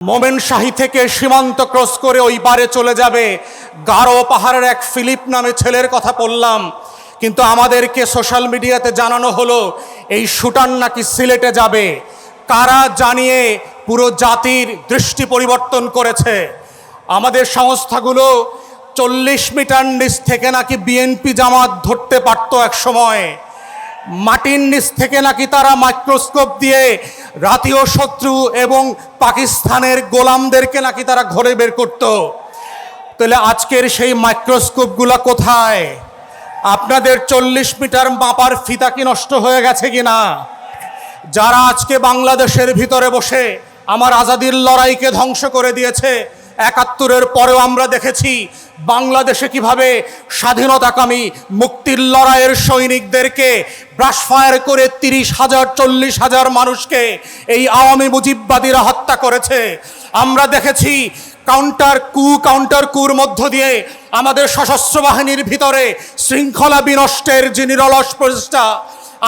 মোমেনশাহী থেকে সীমান্ত ক্রস করে ওই পারে চলে যাবে। গারো পাহাড়ের এক ফিলিপ নামে ছেলের কথা বললাম, কিন্তু আমাদেরকে সোশ্যাল মিডিয়াতে জানানো হলো এই শুটার নাকি সিলেটে যাবে। কারা জানিয়ে পুরো জাতির দৃষ্টি পরিবর্তন করেছে। আমাদের সংস্থাগুলো 40 মিটার নিচ থেকে নাকি বিএনপি জামাত ধরতে পারত এক সময়। মাটির নিচ থেকে নাকি তারা মাইক্রোস্কোপ দিয়ে জাতীয় শত্রু এবং পাকিস্তানের গোলামদেরকে নাকি তারা ঘরে বের করত। তাহলে আজকের সেই মাইক্রোস্কোপগুলো কোথায়? আপনাদের 40 মিটার মাপার ফিতা কি নষ্ট হয়ে গেছে কিনা? যারা আজকে বাংলাদেশের ভিতরে বসে আমার আজাদির লড়াইকে ধ্বংস করে দিয়েছে, ৭১-এর পরেও আমরা দেখেছি বাংলাদেশে কিভাবে স্বাধীনতাকামী মুক্তির লড়াইয়ের সৈনিকদেরকে ব্রাশফায়ার করে ৩০,০০০ ৪০,০০০ মানুষকে এই আওয়ামী মুজিববাদীরা হত্যা করেছে। আমরা দেখেছি কাউন্টার কুর মধ্য দিয়ে আমাদের সশস্ত্র বাহিনীর ভিতরে শৃঙ্খলা বিনষ্টের যে নিরলস প্রচেষ্টা।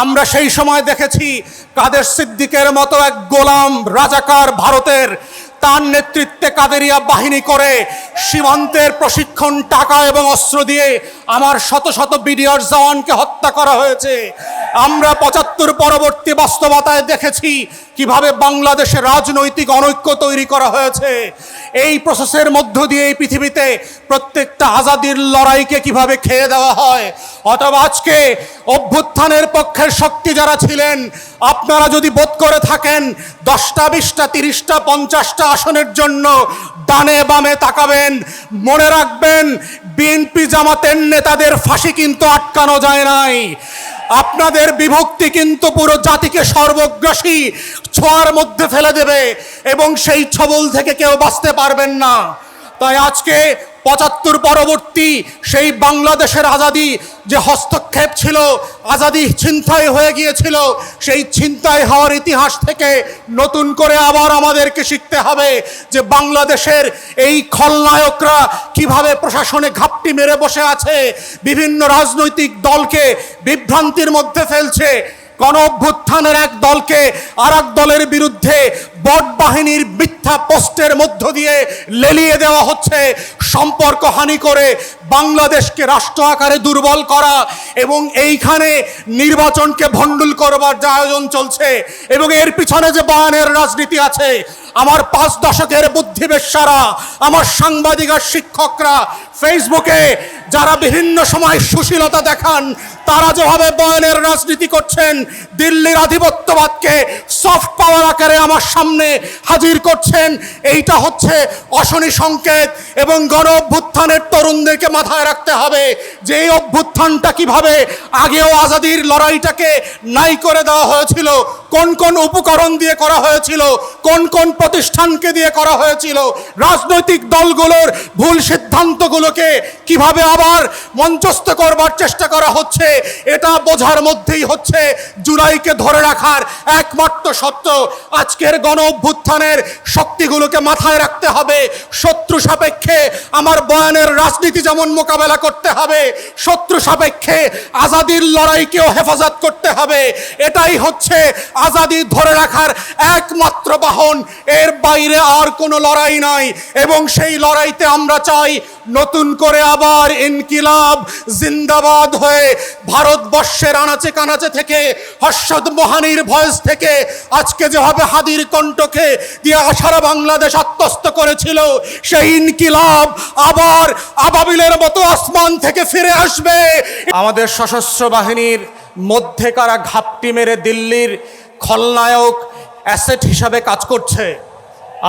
আমরা সেই সময় দেখেছি কাদের সিদ্দিকের মতো এক গোলাম রাজাকার ভারতের, তার নেতৃত্বে কাদেরিয়া বাহিনী করে সীমান্তের প্রশিক্ষণ, টাকা এবং অস্ত্র দিয়ে আমার শত শত বিডিআর জওয়ানকে হত্যা করা হয়েছে। আমরা ৭৫ পরবর্তী বাস্তবতায় দেখেছি কিভাবে বাংলাদেশে রাজনৈতিক অনৈক্য তৈরি করা হয়েছে। এই প্রসেসের মধ্য দিয়ে এই পৃথিবীতে প্রত্যেকটা আজাদির লড়াইকে কিভাবে খেয়ে দেওয়া হয়। অথবা আজকে অভ্যুত্থানের পক্ষের শক্তি যারা ছিলেন, আপনারা যদি বোধ করে থাকেন 10টা 20টা 30টা 50টা আসনের জন্য ডানে বামে তাকাবেন, মনে রাখবেন বিএনপি জামাতের নেতাদের ফাঁসি কিন্তু আটকানো যায় নাই। আপনাদের বিভক্তি কিন্তু পুরো জাতিকে সর্বগ্রাসী ছোঁয়ার মধ্যে ফেলে দেবে এবং সেই ছবল থেকে কেউ বাঁচতে পারবেন না। তাই আজকে ৭৫ পরবর্তী সেই বাংলাদেশের আজাদি যে হস্তক্ষেপ ছিল, আজাদি ছিনতাই হয়ে গিয়েছিল, সেই ছিনতাই হওয়ার ইতিহাস থেকে নতুন করে আবার আমাদেরকে শিখতে হবে যে বাংলাদেশের এই খলনায়করা কিভাবে প্রশাসনে ঘাপটি মেরে বসে আছে, বিভিন্ন রাজনৈতিক দলকে বিভ্রান্তির মধ্যে ফেলছে। গণ অভ্যুত্থানের এক দলকে আর এক দলের বিরুদ্ধে বট বাহিনীর মিথ্যা পোস্টের মধ্য দিয়ে লেলিয়ে দেওয়া হচ্ছে, সম্পর্ক হানি করে বাংলাদেশকে রাষ্ট্র আকারে দুর্বল করা এবং এইখানে নির্বাচনকে ভণ্ডুল করবার যে আয়োজন চলছে এবং এর পিছনে যে বয়ানের রাজনীতি আছে। আমার 5 দশকের বুদ্ধিবেশ্যারা, আমার সাংবাদিক আর শিক্ষকরা ফেসবুকে যারা বিভিন্ন সময় সুশীলতা দেখান, তারা যেভাবে বয়ানের রাজনীতি করছেন, দিল্লির আধিপত্যবাদকে সফট পাওয়ার আকারে আমার সামনে হাজির করছেন, এইটা হচ্ছে অশনি সংকেত। এবং গণ অভ্যুত্থানের তরুণদেরকে মাথায় রাখতে হবে যে এই অভ্যুত্থানটা কিভাবে আগেও আজাদির লড়াইটাকে নাই করে দেওয়া হয়েছিল, কোন কোন উপকরণ দিয়ে করা হয়েছিল, কোন কোন প্রতিষ্ঠানকে দিয়ে করা হয়েছিল, রাজনৈতিক দলগুলোর ভুল সিদ্ধান্তগুলোকে কিভাবে আবার মঞ্চস্থ করবার চেষ্টা করা হচ্ছে। এটা বোঝার মধ্যেই হচ্ছে জুলাইকে ধরে রাখার একমাত্র সত্য। আজকের গণ অভ্যুত্থানের শক্তিগুলোকে মাথায় রাখতে হবে। শত্রু সাপেক্ষে আমার বয়ানের রাজনীতি যেমন মোকাবেলা করতে হবে, শত্রু সাপেক্ষে আজাদির লড়াইকেও হেফাজত করতে হবে। এটাই হচ্ছে আজাদি ধরে রাখার একমাত্র বাহন, এর বাইরে আর কোনো লড়াই নাই। এবং সেই লড়াইতে আমরা চাই নতুন করে আবার ইনকিলাব জিন্দাবাদ হয়ে ভারতবর্ষের আনাচে কানাচে থেকে হর্ষদ মোহানির ভয়েস থেকে আজকে যেভাবে হাদির কণ্ঠকে দিয়ে সারা বাংলাদেশ আত্মস্থ করেছিল, সেই ইনকিলাব আবার আবাবিলের মতো আসমান থেকে ফিরে আসবে। আমাদের সশস্ত্র বাহিনীর মধ্যে কারা ঘাপটি মেরে দিল্লির খলনায়ক অ্যাসেট হিসাবে কাজ করছে,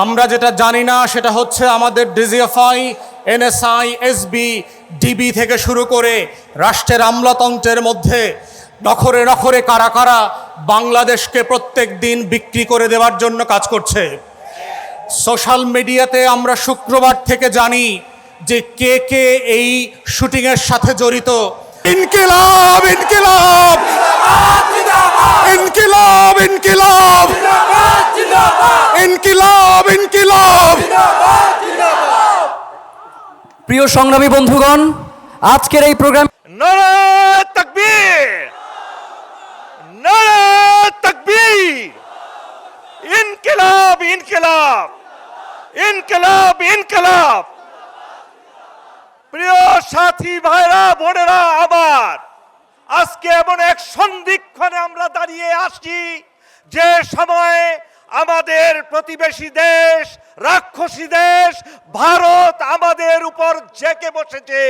আমরা যেটা জানি না সেটা হচ্ছে আমাদের ডিজিএফআই, এনএসআই, এসবি, ডিবি থেকে শুরু করে রাষ্ট্রের আমলাতন্ত্রের মধ্যে নখরে নখরে কারা কারা বাংলাদেশকে প্রত্যেক দিন বিক্রি করে দেওয়ার জন্য কাজ করছে। সোশ্যাল মিডিয়াতে আমরা শুক্রবার থেকে জানি যে কে কে এই শুটিংয়ের সাথে জড়িত। ইনকিলাব ইনকিলাব ইনকিলাব ইনকিলাব ইনকিলাব ইনকিলাব। প্রিয় সংগ্রামী বন্ধুগণ, আজকের এই প্রোগ্রাম নারে তাকবীর, নারে তাকবীর, ইনকিলাব ইনকিলাব। ইনকিলাব ইনকিলাব। প্রিয় সাথী ভাইরা বোনেরা আমার, আজকে এমন এক সন্ধিক্ষণে আমরা দাঁড়িয়ে আসছি যে সময়ে আমাদের প্রতিবেশী দেশ, রাক্ষসী দেশ ভারত আমাদের উপর জেকে বসেছে।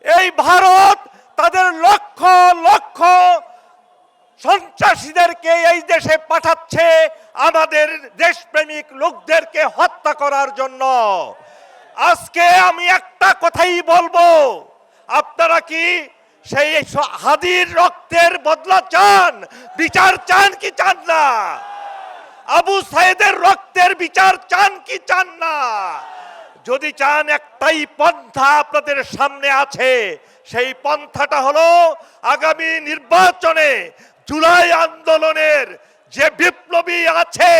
এই ভারত তাদের লক্ষ লক্ষ সন্ত্রাসীদেরকে এই দেশে পাঠাচ্ছে আমাদের দেশপ্রেমিক লোকদেরকে হত্যা করার জন্য। আজকে আমি একটা কথাই বলবো, আপনারা কি সেই হাদির রক্তের বদলা চান, বিচার চান কি চান না? আবু সাইদের রক্তের বিচার চান কি চান না? যদি চান, একটাই পন্থা আপনাদের সামনে আছে। সেই পন্থাটা হলো আগামী নির্বাচনে জুলাই আন্দোলনের যে বিপ্লবী আছে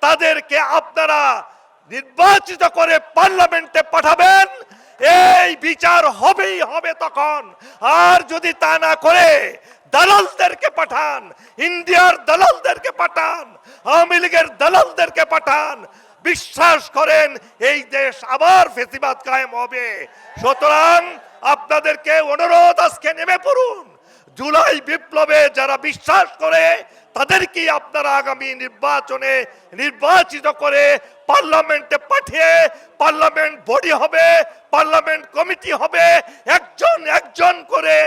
তাদেরকে আপনারা নির্বাচিত করে পার্লামেন্টে পাঠাবেন। এই বিচার হবেই হবে তখন। আর যদি তা না করে দালালদেরকে পাঠান, ইন্ডিয়ার দালালদেরকে পাঠান, আওয়ামী লীগের দালালদেরকে পাঠান, বিশ্বাস করেন এই দেশ আবার ফেসিবাদ কায়েম হবে। সুতরাং আপনাদেরকে অনুরোধ, আজকে নেমে পড়ুন। জুলাই বিপ্লবে যারা বিশ্বাস করে তাদেরকে আপনারা আগামী নির্বাচনে নির্বাচিত করে পার্লামেন্টে পাঠিয়ে পার্লামেন্ট বডি হবে, পার্লামেন্ট কমিটি হবে, একজন একজন করে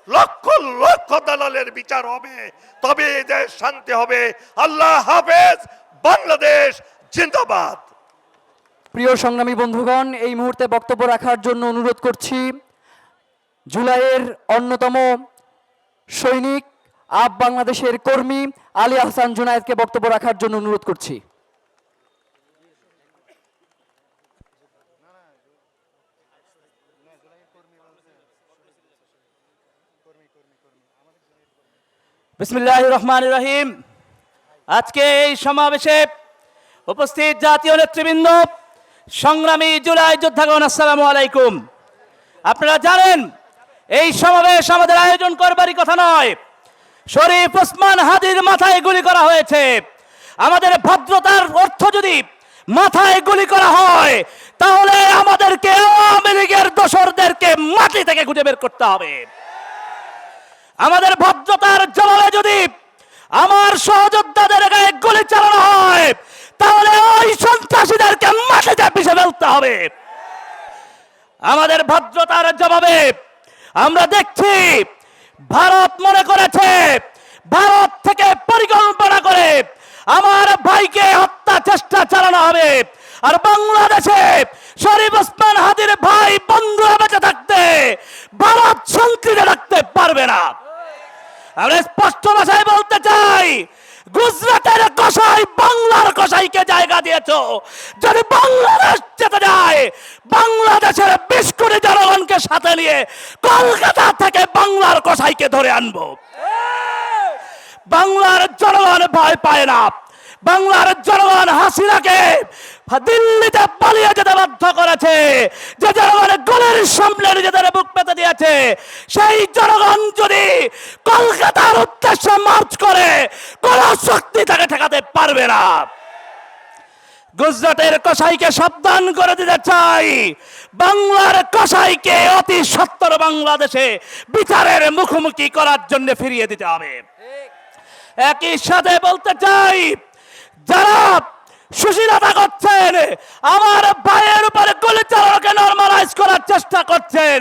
লক্ষ লক্ষ দালালের বিচার হবে, তবে এই দেশ শান্তি হবে। আল্লাহ হাফেজ। বাংলাদেশ জিন্দাবাদ। প্রিয় সংগ্রামী বন্ধুগণ, এই মুহূর্তে বক্তব্য রাখার জন্য অনুরোধ করছি জুলাইয়ের অন্যতম সৈনিক, আপ বাংলাদেশের কর্মী আলী আহসান জুনায়েদকে বক্তব্য রাখার জন্য অনুরোধ করছি। বিসমিল্লাহির রহমানির রহিম। আজকে এই সমাবেশে উপস্থিত জাতীয় নেতৃবৃন্দ, সংগ্রামী জুলাই যোদ্ধাগণ, আসসালামু আলাইকুম। আপনারা জানেন এই সমাবেশ আমাদের আয়োজন করবারই কথা নয়। শরীফ ওসমান হাদির মাথায় গুলি করা হয়েছে। আমাদের ভদ্রতার অর্থ যদি মাথায় গুলি করা হয়, তাহলে আমাদেরকে আওয়ামী লীগের দোসরদেরকে মাটি থেকে খুঁজে বের করতে হবে। আমাদের ভদ্রতার জবাবে যদি আমার সহযোদ্ধাদের গায়ে গুলি চালানো হয়, তাহলে ওই সন্ত্রাসীদেরকে মাটিতে পিষে ফেলতে হবে। আমাদের ভদ্রতার জবাবে আমরা দেখছি ভারত মনে করেছে ভারত থেকে পরিকল্পনা করে আমার ভাইকে হত্যা চেষ্টা চালানো হবে। আর বাংলাদেশে শরীফ ওসমান হাদির ভাই বন্ধু বেঁচে থাকতে ভারত শান্তিতে রাখতে পারবে না। আমরা স্পষ্ট ভাষায় বলতে চাই, গুজরাটের কসাই বাংলার কসাইকে জায়গা দিয়েছো। যদি বাংলাদেশ যেতে যায়, বাংলাদেশের 20 কোটি জনগণকে সাথে নিয়ে কলকাতা থেকে বাংলার কসাইকে ধরে আনবো। বাংলার জনগণ ভয় পায় না। বাংলার জনগণ হাসিনাকে দিল্লিতে পালিয়ে যেতে বাধ্য করেছে। যে জনগণ গোলের সামনে নিজেদের বুক পেতে দিয়েছে, সেই জনগণ যদি কলকাতার উদ্দেশ্যে মার্চ করে, কোন শক্তি তাকে ঠেকাতে পারবে না। গুজরাটের কসাইকে সাবধান করে দিতে চাই, বাংলার কসাইকে অতি সত্বর বাংলাদেশে বিচারের মুখোমুখি করার জন্য ফিরিয়ে দিতে হবে। একই সাথে বলতে চাই, যারা সুশীলতা করছেন, আমার ভাইয়ের উপরে গুলি চালানোকে নরমালাইজ করার চেষ্টা করছেন,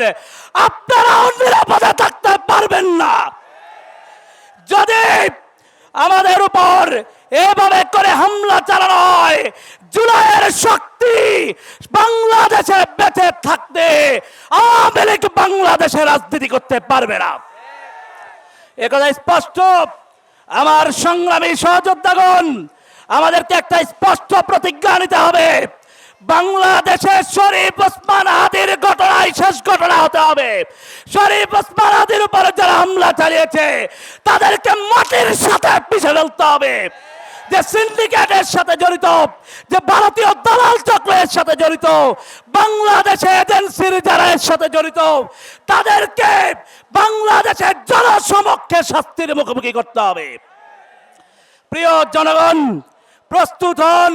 আপনারাও নিরাপদে থাকতে পারবেন না। যদি আমাদের উপর এভাবে করে হামলা চালানো হয়, জুলাইয়ের শক্তি বাংলাদেশে বেঁচে থাকতে আওয়ামী লীগ বাংলাদেশে রাজনীতি করতে পারবে না। একথা স্পষ্ট। আমার সংগ্রামী সহযোদ্ধাগণ, আমাদেরকে একটা স্পষ্ট প্রতিজ্ঞা নিতে হবে। বাংলাদেশে শরীফ ওসমান হাদির ঘটনায় শেষ ঘটনা হতে হবে। শরীফ ওসমান হাদির উপরে যারা হামলা চালিয়েছে তাদেরকে মাটির সাথে পিষে ফেলতে হবে। যে সিন্ডিকেটের সাথে জড়িত, যে ভারতীয় দালাল চক্রের সাথে জড়িত, বাংলাদেশে এজেন্সির যারা এর সাথে জড়িত, তাদেরকে বাংলাদেশের জনসমক্ষে শাস্তির মুখোমুখি করতে হবে। প্রিয় জনগণ, প্রস্তুত হন।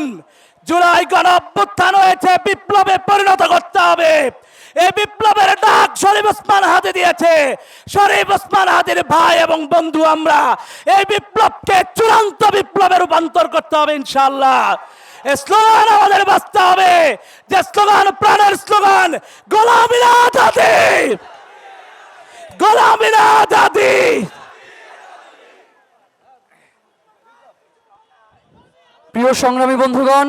জুলাই গণ অভ্যুত্থান হয়েছে, বিপ্লবে পরিণত করতে হবে। এই বিপ্লবের ডাক শরীফ ওসমান হাদি দিয়েছে। শরীফ ওসমান হাদির ভাই এবং বন্ধু আমরা। এই বিপ্লবকে চূড়ান্ত বিপ্লবে রূপান্তর করতে হবে ইনশাআল্লাহ। এই স্লোগান আমাদের বাঁচতে হবে, যে স্লোগান প্রাণের স্লোগান, গোলামি না আজাদি, গোলামি না আজাদি। প্রিয় সংগ্রামী বন্ধুগণ,